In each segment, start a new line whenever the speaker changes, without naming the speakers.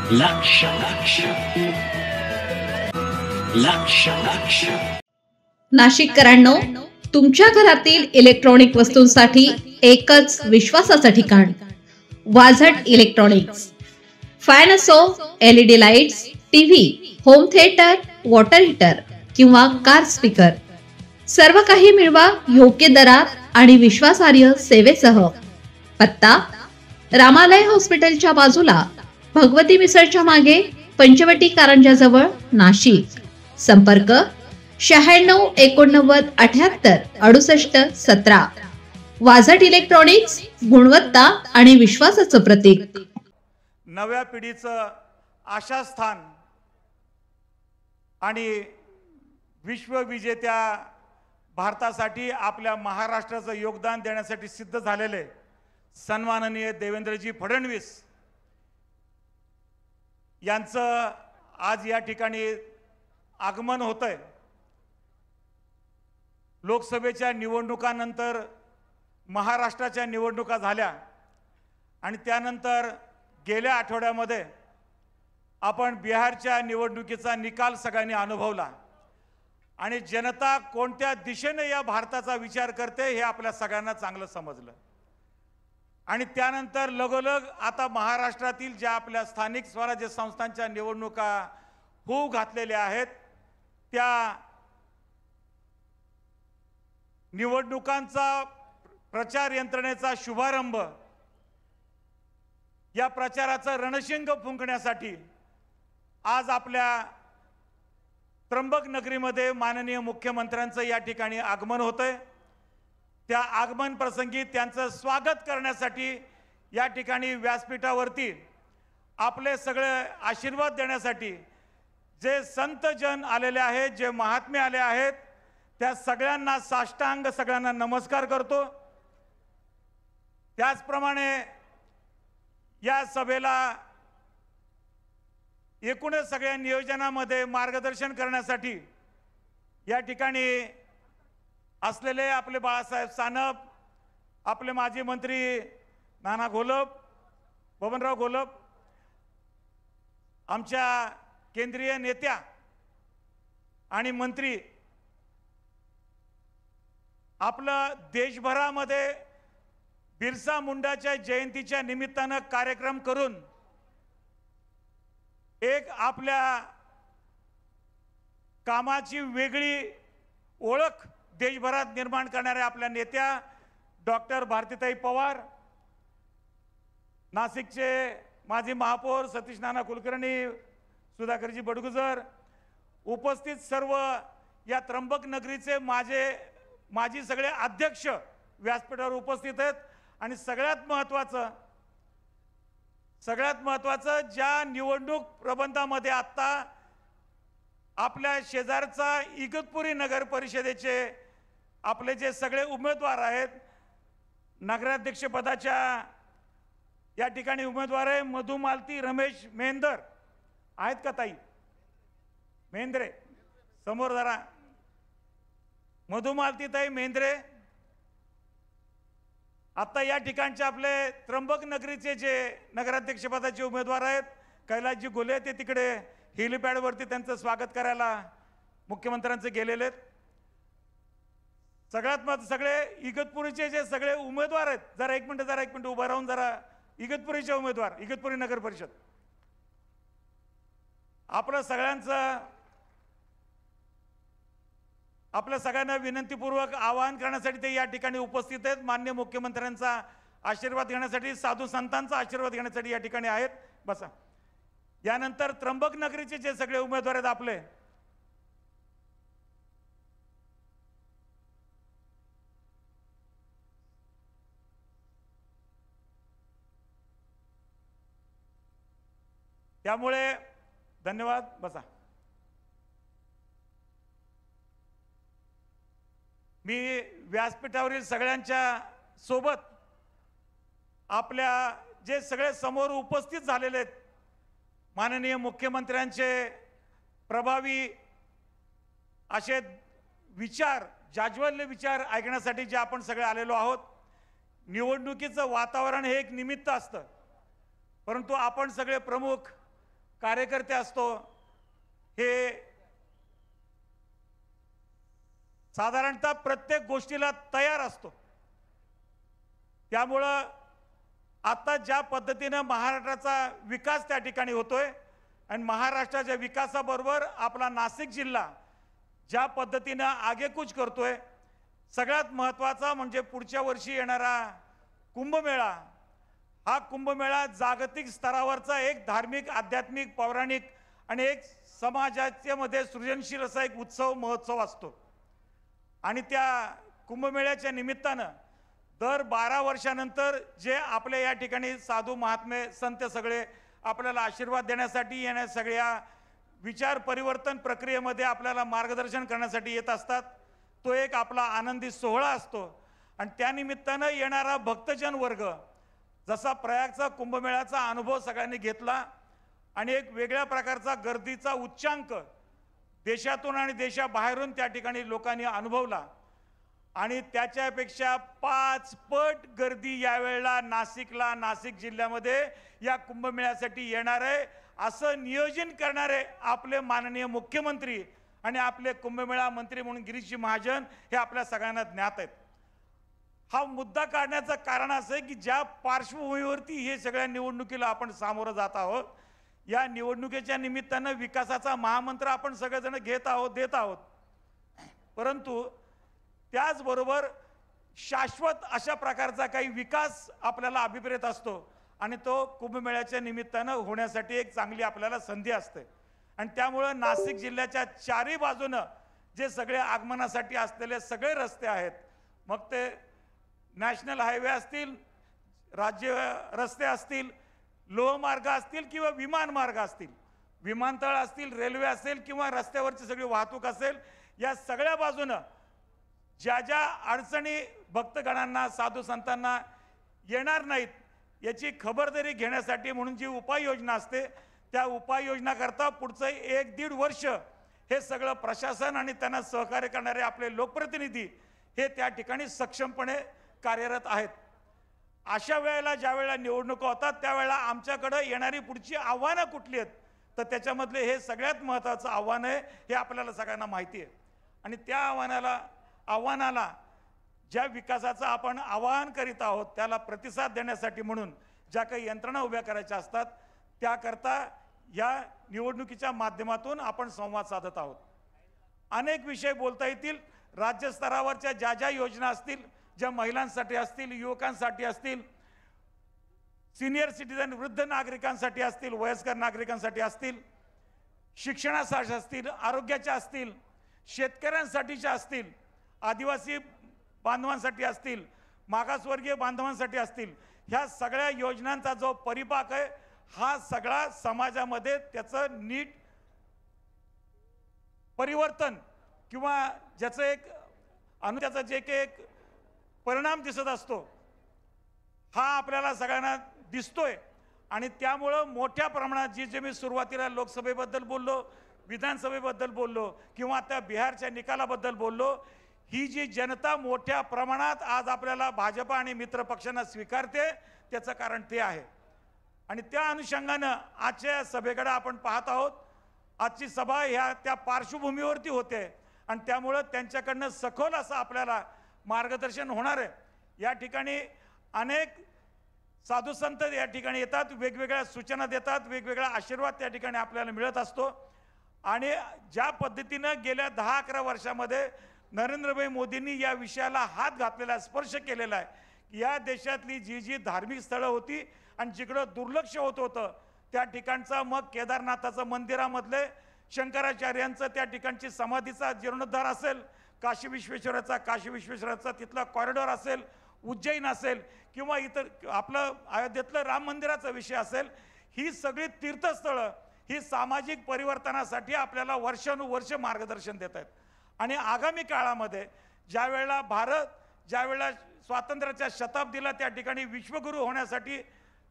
लक्ष लक्ष लक्ष लक्ष
नाशिककरांनो, तुमच्या घरातील इलेक्ट्रॉनिक वस्तूंसाठी एकच विश्वासाचं ठिकाण वाझट इलेक्ट्रॉनिक्स। फॅन असो, LED lights, TV, home theatre, water heater किंवा कार स्पीकर, सर्व काही मिळवा योग्य दरात आणि विश्वासार्ह सेवेसह। पत्ता रामालय हॉस्पिटलच्या बाजूला, भगवती मिसळच्या मागे, पंचवटी कारंजा जवळ, नाशिक। संपर्क 96 89 78 68 17। वाझट इलेक्ट्रॉनिक्स, गुणवत्ता आणि विश्वासाचं प्रतीक।
नव्या पिढीचं आशास्थान आणि विश्वविजेत्या भारतासाठी आपल्या महाराष्ट्राचं योगदान देण्यासाठी सिद्ध झालेले सन्माननीय देवेंद्रजी फडणवीस यांचं आज या ठिकाणी आगमन होतंय। लोकसभेच्या निवडणुकानंतर महाराष्ट्राच्या निवडणुका झाल्या आणि त्यानंतर गेल्या आठवड्यामध्ये आपण बिहारच्या निवडणुकीचा निकाल सगळ्यांनी अनुभवला आणि जनता कोणत्या दिशेने या भारताचा विचार करते हे आपल्या सगळ्यांना चांगलं समजलं। आणि त्यानंतर लगोलग आता महाराष्ट्रातील ज्या आपल्या स्थानिक स्वराज्य संस्थांच्या निवडणुका होऊ घातलेल्या आहेत, त्या निवडणुकांचा प्रचार यंत्रणेचा शुभारंभ, या प्रचाराचं रणशिंग फुंकण्यासाठी आज आपल्या त्र्यंबक नगरीमध्ये माननीय मुख्यमंत्र्यांचं या ठिकाणी आगमन होतंय। त्या आगमन प्रसंगी त्यांचं स्वागत करण्यासाठी या ठिकाणी व्यासपीठावरती आपले सगळे आशीर्वाद देण्यासाठी जे संत जन आलेले आहेत, जे महात्मे आले आहेत, त्या सगळ्यांना साष्टांग सगळ्यांना नमस्कार करतो। त्याचप्रमाणे या सभेला एकूणच सगळ्या नियोजनामध्ये मार्गदर्शन करण्यासाठी या ठिकाणी असलेले आपले बाळासाहेब सानप, आपले माजी मंत्री नाना घोलप, बबनराव घोलप, आमच्या केंद्रीय नेत्या आणि मंत्री, आपलं देशभरामध्ये बिरसा मुंडाच्या जयंतीच्या निमित्तानं कार्यक्रम करून एक आपल्या कामाची वेगळी ओळख देशभरात निर्माण करणाऱ्या आपल्या नेत्या डॉक्टर भारतीताई पवार, नाशिकचे माजी महापौर सतीश नाना कुलकर्णी, सुधाकरजी बडगुजर, उपस्थित सर्व या त्र्यंबक नगरीचे माजी सगळे अध्यक्ष व्यासपीठावर उपस्थित आहेत। आणि सगळ्यात महत्त्वाचं ज्या निवडणूक प्रबंधामध्ये आता आपल्या शेजारचा इगतपुरी नगर परिषदेचे आपले जे सगळे उमेदवार आहेत, नगराध्यक्ष पदाच्या या ठिकाणी उमेदवार आहे मधुमालती रमेश मेंदर, आहेत का ताई? मेंद्रे समोर जरा, मधुमालती ताई मेंद्रे। आता या ठिकाणचे आपले त्र्यंबक नगरीचे जे नगराध्यक्ष पदाचे उमेदवार आहेत कैलासजी गोले, ते तिकडे हेलिपॅडवरती त्यांचं स्वागत करायला मुख्यमंत्र्यांचे गेलेले आहेत। सगळ्यात सगळे इगतपुरीचे जे सगळे उमेदवार आहेत, जरा एक मिनिट उभं राहून जरा इगतपुरीचे उमेदवार, इगतपुरी नगर परिषद, आपल्या सगळ्यांना विनंतीपूर्वक आवाहन करण्यासाठी ते या ठिकाणी उपस्थित आहेत। माननीय मुख्यमंत्र्यांचा आशीर्वाद घेण्यासाठी, साधू संतांचा आशीर्वाद घेण्यासाठी या ठिकाणी आहेत। बसा। यानंतर त्र्यंबक नगरीचे जे सगळे उमेदवार आहेत आपले, त्यामुळे धन्यवाद। बसा। मी व्यासपीठावरील सगळ्यांच्या सोबत आपल्या जे सगळे समोर उपस्थित झालेले आहेत माननीय मुख्यमंत्र्यांचे प्रभावी असे विचार, जाज्वल्य विचार ऐकण्यासाठी जे आपण सगळे आलेलो आहोत। निवडणुकीचं वातावरण हे एक निमित्त असतं, परंतु आपण सगळे प्रमुख कार्यकर्ते असतो हे साधारणतः प्रत्येक गोष्टीला तयार असतो। त्यामुळं आता ज्या पद्धतीनं महाराष्ट्राचा विकास त्या ठिकाणी होतोय आणि महाराष्ट्राच्या विकासाबरोबर आपला नाशिक जिल्हा ज्या पद्धतीनं आगेकूच करतोय, सगळ्यात महत्त्वाचा म्हणजे पुढच्या वर्षी येणारा कुंभमेळा, हा कुंभमेळा जागतिक स्तरावरचा एक धार्मिक, आध्यात्मिक, पौराणिक आणि एक समाजाच्या मध्ये सृजनशील असा एक उत्सव महोत्सव असतो। आणि त्या कुंभमेळ्याच्या निमित्तानं दर 12 वर्षानंतर जे आपल्या या ठिकाणी साधू महात्मे संत सगळे आपल्याला आशीर्वाद देण्यासाठी येण्या सगळ्या विचार परिवर्तन प्रक्रियेमध्ये आपल्याला मार्गदर्शन करण्यासाठी येत असतात, तो एक आपला आनंदी सोहळा असतो। आणि त्या निमित्तानं येणारा भक्तजन वर्ग, जसा प्रयागचा कुंभमेळ्याचा अनुभव सगळ्यांनी घेतला आणि एक वेगळ्या प्रकारचा गर्दीचा उच्चांक देशातून आणि देशाबाहेरून त्या ठिकाणी लोकांनी अनुभवला आणि त्याच्यापेक्षा 5 पट गर्दी यावेळेला नाशिकला, नाशिक जिल्ह्यामध्ये या कुंभमेळ्यासाठी येणार आहे असं नियोजन करणारे आपले माननीय मुख्यमंत्री आणि आपले कुंभमेळा मंत्री म्हणून गिरीशजी महाजन हे आपल्या सगळ्यांना ज्ञात आहेत। हा मुद्दा काढण्याचं कारण असं आहे की ज्या पार्श्वभूमीवरती हे सगळ्या निवडणुकीला आपण सामोरं जात आहोत, या निवडणुकीच्या निमित्तानं विकासाचा महामंत्र आपण सगळेजण घेत आहोत, देत आहोत, परंतु त्याचबरोबर शाश्वत अशा प्रकारचा काही विकास आपल्याला अभिप्रेत असतो आणि तो कुंभमेळ्याच्या निमित्तानं होण्यासाठी एक चांगली आपल्याला संधी असते। आणि त्यामुळं नाशिक जिल्ह्याच्या चारही बाजूनं जे सगळे आगमनासाठी असलेले सगळे रस्ते आहेत, मग ते नॅशनल हायवे असतील, राज्य रस्ते असतील, लोहमार्ग असतील किंवा विमानमार्ग असतील, विमानतळ असतील, रेल्वे असेल किंवा रस्त्यावरची सगळी वाहतूक असेल, या सगळ्या बाजूनं ज्या ज्या अडचणी भक्तगणांना, साधू संतांना येणार नाहीत याची खबरदारी घेण्यासाठी म्हणून जी उपाययोजना असते, त्या उपाययोजनाकरता पुढचं 1-1.5 वर्ष हे सगळं प्रशासन आणि त्यांना सहकार्य करणारे आपले लोकप्रतिनिधी हे त्या ठिकाणी सक्षमपणे कार्यरत आहेत। अशा वेळेला ज्या वेळेला निवडणुका होतात त्यावेळेला आमच्याकडे येणारी पुढची आव्हानं कुठली आहेत, तर त्याच्यामधले हे सगळ्यात महत्त्वाचं आव्हान आहे हे आपल्याला सगळ्यांना माहिती आहे। आणि त्या आव्हानाला ज्या विकासाचं आपण आवाहन करीत आहोत त्याला प्रतिसाद देण्यासाठी म्हणून ज्या काही यंत्रणा उभ्या करायच्या असतात, त्याकरता या निवडणुकीच्या माध्यमातून आपण संवाद साधत आहोत। अनेक विषय बोलता येतील, राज्यस्तरावरच्या ज्या ज्या योजना असतील, ज्या महिलांसाठी असतील, युवकांसाठी असतील, सिनियर सिटीजन वृद्ध नागरिकांसाठी असतील, वयस्कर नागरिकांसाठी असतील, शिक्षणासाठी असतील, आरोग्याच्या असतील, शेतकऱ्यांसाठीच्या असतील, आदिवासी बांधवांसाठी असतील, मागासवर्गीय बांधवांसाठी असतील, ह्या सगळ्या योजनांचा जो परिपाक आहे हा सगळा समाजामध्ये त्याचं नीट परिवर्तन किंवा ज्याचं त्याचा जे काही एक परिणाम दिसत असतो हा आपल्याला सगळ्यांना दिसतोय। आणि त्यामुळं मोठ्या प्रमाणात जे मी सुरुवातीला लोकसभेबद्दल बोललो, विधानसभेबद्दल बोललो किंवा आता बिहारच्या निकालाबद्दल बोललो, ही जी जनता मोठ्या प्रमाणात आज आपल्याला भाजप आणि मित्र पक्षांना स्वीकारते त्याचं कारण ते आहे। आणि त्या अनुषंगानं आजच्या सभेकडे आपण पाहत आहोत। आजची सभा ह्या त्या पार्श्वभूमीवरती होते आणि त्यामुळं त्यांच्याकडनं सखोल असं आपल्याला मार्गदर्शन होणार आहे। या ठिकाणी अनेक साधू संत या ठिकाणी येतात, वेगवेगळ्या सूचना देतात, वेगवेगळा आशीर्वाद त्या ठिकाणी आपल्याला मिळत असतो। आणि ज्या पद्धतीनं गेल्या 10-11 वर्षामध्ये नरेंद्रभाई मोदींनी या विषयाला हात घातलेला, स्पर्श केलेला आहे, की या देशातली जी जी धार्मिक स्थळं होती आणि जिकडं दुर्लक्ष होत होतं त्या ठिकाणचा, मग केदारनाथाचं मंदिरामधले शंकराचार्यांचं त्या ठिकाणची समाधीचा जीर्णोद्धार असेल, काशी विश्वेश्वराचा तिथला कॉरिडॉर असेल, उज्जैन असेल किंवा इतर आपलं अयोध्येतलं राम मंदिराचा विषय असेल, ही सगळी तीर्थस्थळं ही सामाजिक परिवर्तनासाठी आपल्याला वर्षानुवर्ष मार्गदर्शन देत आहेत। आणि आगामी काळामध्ये ज्यावेळेला भारत ज्यावेळेला स्वातंत्र्याच्या शताब्दीला त्या ठिकाणी विश्वगुरू होण्यासाठी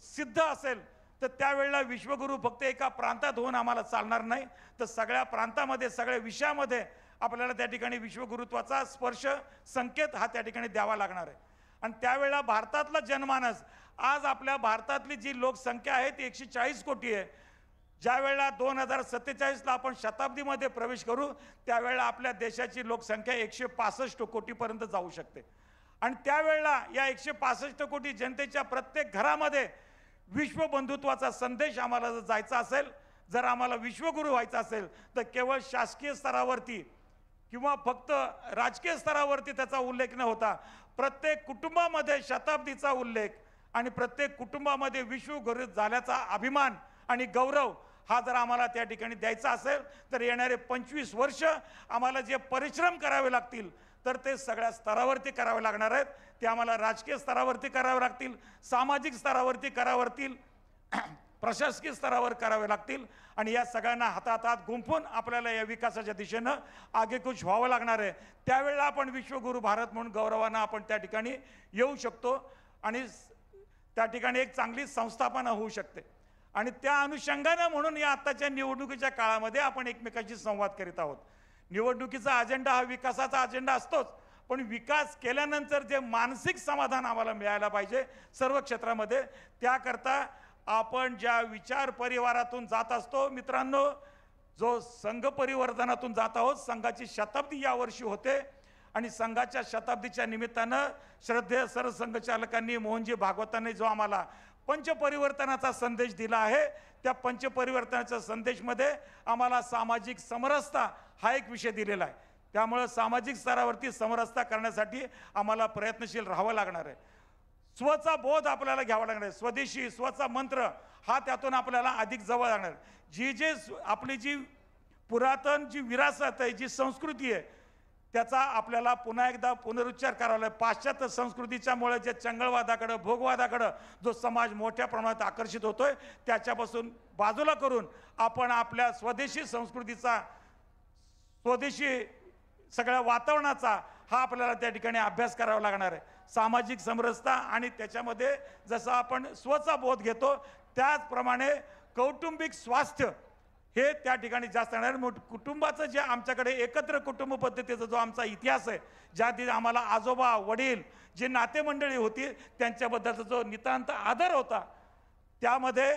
सिद्ध असेल, तर त्यावेळेला विश्वगुरू फक्त एका प्रांतात होऊन आम्हाला चालणार नाही, तर सगळ्या प्रांतामध्ये, सगळ्या विषयामध्ये आपल्याला त्या ठिकाणी विश्वगुरुत्वाचा स्पर्श, संकेत हा त्या ठिकाणी द्यावा लागणार आहे। आणि त्यावेळेला भारतातला जनमानस, आज आपल्या भारतातली जी लोकसंख्या आहे ती 140 कोटी आहे, ज्या वेळेला 2047ला आपण शताब्दीमध्ये प्रवेश करू त्यावेळेला आपल्या देशाची लोकसंख्या 165 कोटीपर्यंत जाऊ शकते आणि त्यावेळेला या 165 कोटी जनतेच्या प्रत्येक घरामध्ये विश्वबंधुत्वाचा संदेश आम्हाला जर जायचा असेल, जर आम्हाला विश्वगुरू व्हायचं असेल तर केवळ शासकीय स्तरावरती किंवा फक्त राजकीय स्तरावरती त्याचा उल्लेख न होता प्रत्येक कुटुंबामध्ये शताब्दीचा उल्लेख आणि प्रत्येक कुटुंबामध्ये विश्वगुरू झाल्याचा अभिमान आणि गौरव हा जर आम्हाला त्या ठिकाणी द्यायचा असेल तर येणारे 25 वर्ष आम्हाला जे परिश्रम करावे लागतील तर ते सगळ्या स्तरावरती करावे लागणार आहेत। ते आम्हाला राजकीय स्तरावरती करावे लागतील, सामाजिक स्तरावरती करावे लागतील, प्रशासकीय स्तरावर करावे लागतील आणि या सगळ्यांना हातात गुंफून आपल्याला या विकासाच्या दिशेनं आगेकूच व्हावं लागणार आहे। त्यावेळेला आपण विश्वगुरू भारत म्हणून गौरवानं आपण त्या ठिकाणी येऊ शकतो आणि त्या ठिकाणी एक चांगली संस्थापना होऊ शकते आणि त्या अनुषंगाने म्हणून या आताच्या निवडणुकीच्या काळामध्ये आपण एकमेकांशी संवाद करीत आहोत। निवडणुकीचा अजेंडा हा विकासाचा अजेंडा असतोच, पण विकास केल्यानंतर जे मानसिक समाधान आम्हाला मिळायला पाहिजे सर्व क्षेत्रामध्ये, त्याकरता आपण ज्या विचार परिवारातून जात असतो मित्रांनो, जो संघ परिवर्तनातून जात आहोत, संघाची शताब्दी यावर्षी होते आणि संघाच्या शताब्दीच्या निमित्तानं श्रद्धेय सरसंघचालकांनी मोहनजी भागवतांनी जो आम्हाला पंचपरिवर्तनाचा संदेश दिला आहे त्या पंचपरिवर्तनाच्या संदेशमध्ये आम्हाला सामाजिक समरसता हा एक विषय दिलेला आहे। त्यामुळे सामाजिक स्तरावरती समरसता करण्यासाठी आम्हाला प्रयत्नशील राहावं लागणार आहे। स्वचा बोध आपल्याला घ्यावा लागणार आहे, स्वदेशी स्वचा मंत्र हा त्यातून आपल्याला अधिक जवळ लागणार। जी आपली जी पुरातन जी विरासत आहे, जी संस्कृती आहे त्याचा आपल्याला पुन्हा एकदा पुनरुच्चार करावा लागेल। पाश्चात्य संस्कृतीच्या मुळे जे चंगळवादाकडे भोगवादाकडे जो समाज मोठ्या प्रमाणात आकर्षित होतोय त्याच्यापासून बाजूला करून आपण आपल्या स्वदेशी संस्कृतीचा, स्वदेशी सगळ्या वातावरणाचा हा आपल्याला त्या ठिकाणी अभ्यास करावा लागणार आहे। सामाजिक समरसता आणि त्याच्यामध्ये जसं आपण स्वचा बोध घेतो त्याचप्रमाणे कौटुंबिक स्वास्थ्य हे त्या ठिकाणी जास्त येणार। कुटुंबाचं जे आमच्याकडे एकत्र कुटुंब पद्धतीचा जो आमचा इतिहास आहे, ज्या आम्हाला आजोबा वडील जे नातेमंडळी होती त्यांच्याबद्दलचा जो नितांत आदर होता, त्यामध्ये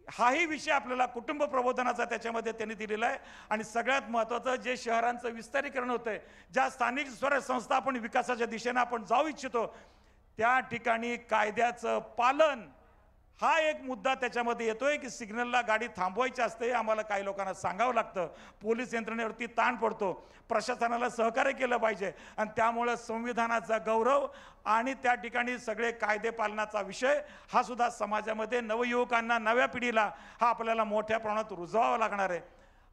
हाही विषय आपल्याला कुटुंब प्रबोधनाचा त्याच्यामध्ये त्यांनी दिलेला आहे। आणि सगळ्यात महत्त्वाचं जे शहरांचं विस्तारीकरण होतंय, ज्या स्थानिक स्वराज्य संस्था आपण विकासाच्या दिशेने आपण जाऊ इच्छितो त्या ठिकाणी कायद्याचं पालन हा एक मुद्दा त्याच्यामध्ये येतोय की सिग्नलला गाडी थांबवायची असते, आम्हाला काही लोकांना सांगावं लागतं, पोलीस यंत्रणेवरती ताण पडतो, प्रशासनाला सहकार्य केलं पाहिजे आणि त्यामुळे संविधानाचा गौरव आणि त्या ठिकाणी सगळे कायदे पालनाचा विषय हा सुद्धा समाजामध्ये नवयुवकांना, नव्या पिढीला हा आपल्याला मोठ्या प्रमाणात रुजवावा लागणार आहे।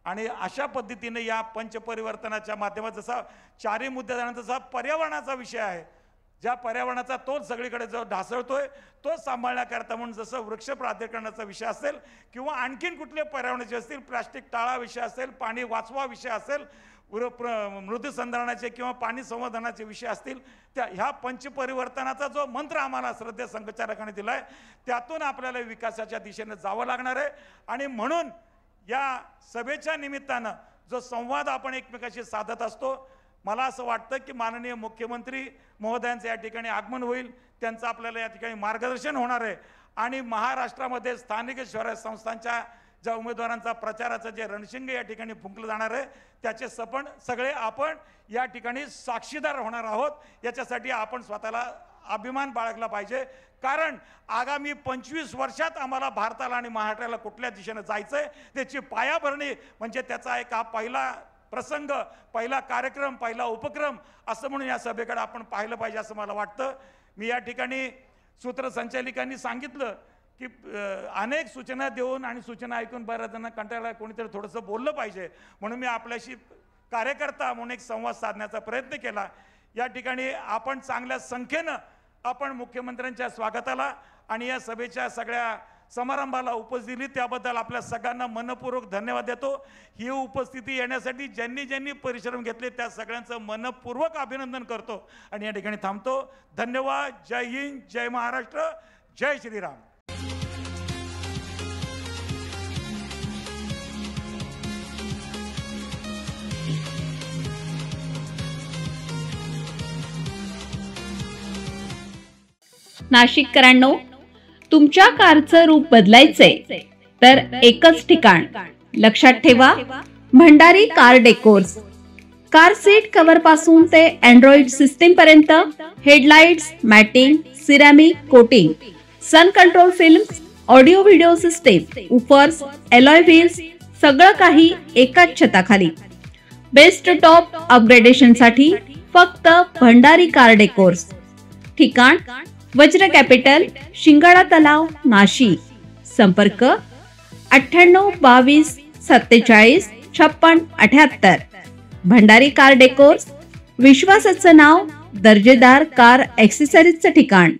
आणि अशा पद्धतीने या पंचपरिवर्तनाच्या माध्यमात जसा चारही मुद्द्यानंतर जसा पर्यावरणाचा विषय आहे, ज्या पर्यावरणाचा तोच सगळीकडे जो ढासळतोय तो सांभाळण्याकरता म्हणून जसं वृक्ष प्राधिकरणाचा विषय असेल किंवा आणखीन कुठले पर्यावरणाचे असतील, प्लास्टिक टाळा विषय असेल, पाणी वाचवा विषय असेल, मृदू संधारणाचे किंवा पाणी संवर्धनाचे विषय असतील, त्या ह्या पंचपरिवर्तनाचा जो मंत्र आम्हाला श्रद्धेय संघचालकांनी दिला आहे त्यातून आपल्याला विकासाच्या दिशेने जावं लागणार आहे। आणि म्हणून या सभेच्या निमित्तानं जो संवाद आपण एकमेकांशी साधत असतो, मला असं वाटतं की माननीय मुख्यमंत्री महोदयांचं या ठिकाणी आगमन होईल, त्यांचं आपल्याला या ठिकाणी मार्गदर्शन होणार आहे आणि महाराष्ट्रामध्ये स्थानिक स्वराज्य संस्थांच्या ज्या उमेदवारांचा प्रचाराचं जे रणशिंग या ठिकाणी फुंकलं जाणार आहे त्याचे सगळे आपण या ठिकाणी साक्षीदार होणार आहोत। याच्यासाठी आपण स्वतःला अभिमान बाळगला पाहिजे, कारण आगामी 25 वर्षात आम्हाला भारताला आणि महाराष्ट्राला कुठल्या दिशेने जायचंय त्याची पायाभरणी म्हणजे त्याचा एक हा पहिला प्रसंग, पहिला कार्यक्रम, पहिला उपक्रम असं म्हणून या सभेकडे आपण पाहिलं पाहिजे असं मला वाटतं। मी या ठिकाणी सूत्रसंचालिकांनी सांगितलं की अनेक सूचना देऊन आणि सूचना ऐकून बऱ्याच जणांना कंटाळा, कोणीतरी थोडंसं बोललं पाहिजे म्हणून मी आपल्याशी कार्यकर्ता म्हणून एक संवाद साधण्याचा प्रयत्न केला। या ठिकाणी आपण चांगल्या संख्येनं आपण मुख्यमंत्र्यांच्या स्वागताला आणि या सभेच्या सगळ्या समारंभाला उपस्थित दिली त्याबद्दल आपल्या सगळ्यांना मनपूर्वक धन्यवाद देतो। ही उपस्थिती येण्यासाठी ज्यांनी परिश्रम घेतले त्या सगळ्यांचं मनपूर्वक अभिनंदन करतो आणि या ठिकाणी थांबतो। धन्यवाद। जय हिंद, जय महाराष्ट्र, जय श्रीराम।
नाशिककरांनो, तुमच्या कारचं रूप बदलायचंय, तर एकच ठिकाण. लक्षात ठेवा, Bhandari car decors. Car seat cover पासून ते अँड्रॉइड सिस्टीम पर्यंत, headlights, matting, ceramic coating, sun control films, audio video system, woofers, alloy wheels, सगळं काही एकाच छताखाली. बेस्ट टॉप अपग्रेडेशन साठी फक्त भंडारी कार डेकोर्स. ठिकाण वज्र कॅपिटल, शिंगाडा तलाव, नाशिक. संपर्क 98 22 47 56 78. भंडारी कार डेकोर्स, विश्वासाचं नाव, दर्जेदार कार ॲक्सेसरीजचं ठिकाण.